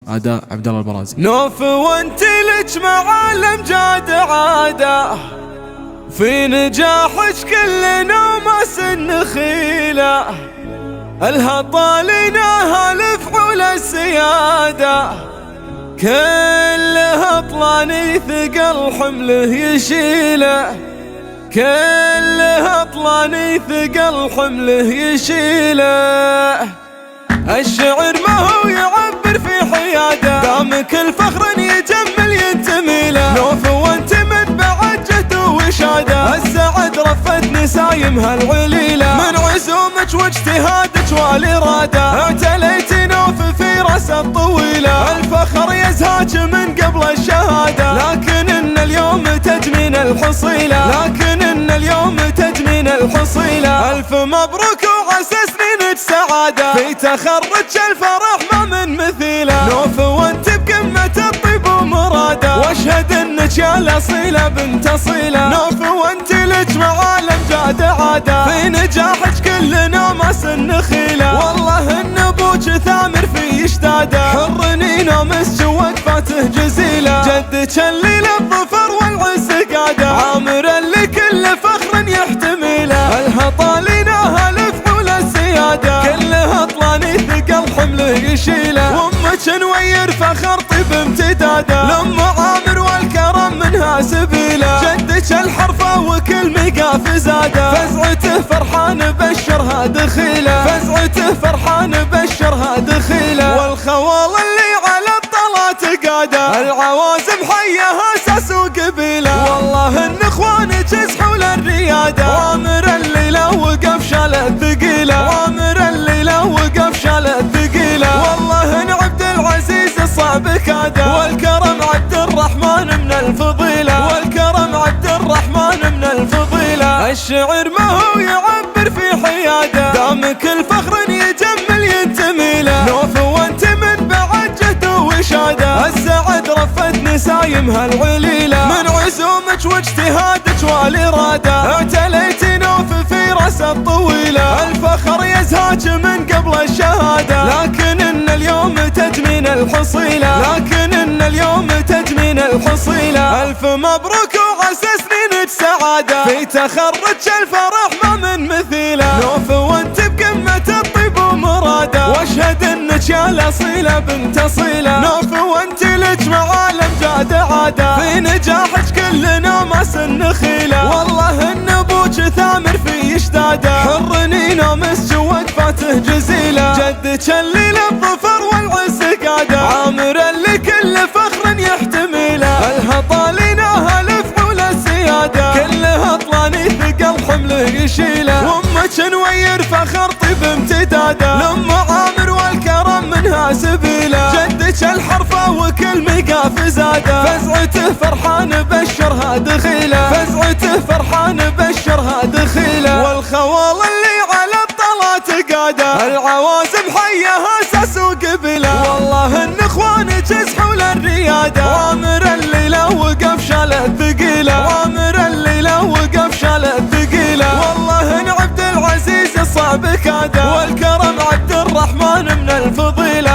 أداء عبد الله البرازي. نوف وانت لك معالم جاد عادة، في نجاحك كلنا ما سنخيله، الها طالنا الفحول السيادة، كلها طلاني ثقل حمله يشيله، كلها طلاني ثقل حمله يشيله. الشعر ما هو يعبر في حياده، دامك الفخر يجمل ينتمي له. نوف وانت من بعد جهد وشاده، السعد رفت نسايمها العليله، من عزومك واجتهادك والاراده، اعتليت نوف في راس الطويله، الفخر يزهاك من قبل الشهاده، لكن ان اليوم تجنين الحصيله، لكن ان اليوم تجنين الحصيله. الف مبروك وعسى سنينك سعاده، في تخرج الفرح ما من مثيله. نوف وانت بقمة الطيب ومراده، واشهد انك يا الاصيله بنت اصيله. نوف وانت لك معالم جاد عاده، في نجاحك كلنا ما سنخيله، والله ان ابوك ثامر في اشتاده، حرني مسج وقفاته جزيله، جدك اللي للظفر والعز قاده، عامر اللي كل فخر يحتمله، الها طاليناها الفحول السياده، كلها طلاني ثقل حمله يشيله، وامك نوير فخر طيب امتداده، لام عامر والكرم منها سبيله، جدك الحرفه وكل مقاف زاده، فزعته فرحان بشرها دخيله، فزعته فرحان بشرها دخيله. والخوال اللي على الطلات قاده، العوازم حيها اساس وقبيله، والله ان اخوانك يسحوا للرياده، وامر الليله وقف شالت ثقيله، وامر الليله وقف شالت ثقيله، والله ان عبد العزيز الصعب كاده، والكرم عبد الرحمن من الفضيله، والكرم عبد الرحمن من الفضيله. الشعر ما هو يعبر في حياده، دامك الفخر يجمل ينتمي له. نوف وانت من بعد جهد وشاده، السعد رفت نسايمها العليله، من عزومك واجتهادك والاراده، اعتليت نوف في راس الطويله، الفخر يزهاك من قبل الشهاده، لكن ان اليوم تجنين الحصيله، لكن ان اليوم تجنين الحصيله. الف مبروك وعسى سنينك سعاده، في تخرج الفرح ما من مثيله. نوف وانت بقمة الطيب ومراده، واشهد انك يا الاصيله بنت اصيله. نوف وانت لك معالم جاد عاده، في نجاحك كلنا ما سنخيله، والله ان ابوك ثامر في اشتاده، حرني مسج وقفاته جزيله، جدك اللي للظفر والعز قاده، عامر اللي كل فخر يحتمله، الها طاليناها الفحول السياده، كلها طلاني ثقل حمله يشيله، وامك نوير فخر طيب امتداده، لام عامر والكرم منها سبيله، جدك الحرفه وكل مقاف زاده، فزعته فرحان بشرها دخيله، فزعته فرحان بشرها دخيله. والخوال اللي على الطلات قاده، العوازم حيها اساس وقبيله، والله ان اخوانك يسحوا للرياده، وامر الليله وقف شالت ثقيله، وامر الليله وقف شالت ثقيله، والله ان عبد العزيز الصعب كاده، والكرم عبد الرحمن من الفضيله.